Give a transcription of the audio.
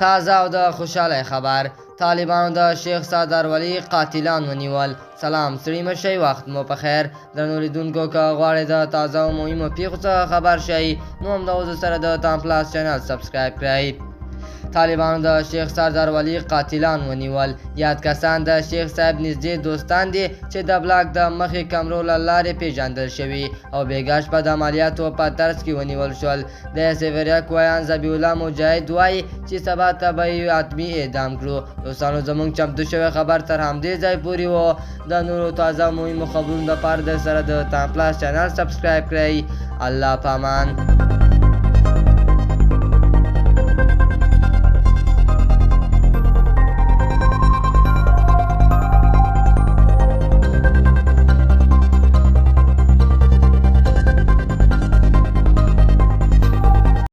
تازه او د خوشحالۍ خبر، طالبانو د شیخ صادر ولی قاتلان ونیول. سلام ستړي مه شئ، وخت مو په خیر. درنو لیدونکو که غواړئ د تازه او مهمو پیښو څخه خبر شئ نو همدغه سره د تام پلاس چینل سبسکرایب کړئ. طالبانو د شیخ صادر ولی قاتلان ونیول. یاد کسان د شیخ صاحب نږدې دوستان دي چې د بلاک د مخې کمرو له لارې پیژندل شوي او بېګا شپه د عملیاتو په ترڅ کې ونیول شول. د سیوریک ویان ذبیح الله مجاهد وایي چې سبا ته به یې حتمي اعدام کړو. دوستانو زموږ چمتو شوی خبر تر همدې ځای پورې و. د نورو تازه مهمو خبرونو لپاره د سره د تام پلاس چینل سبسکرایب کړئ. الله پامان.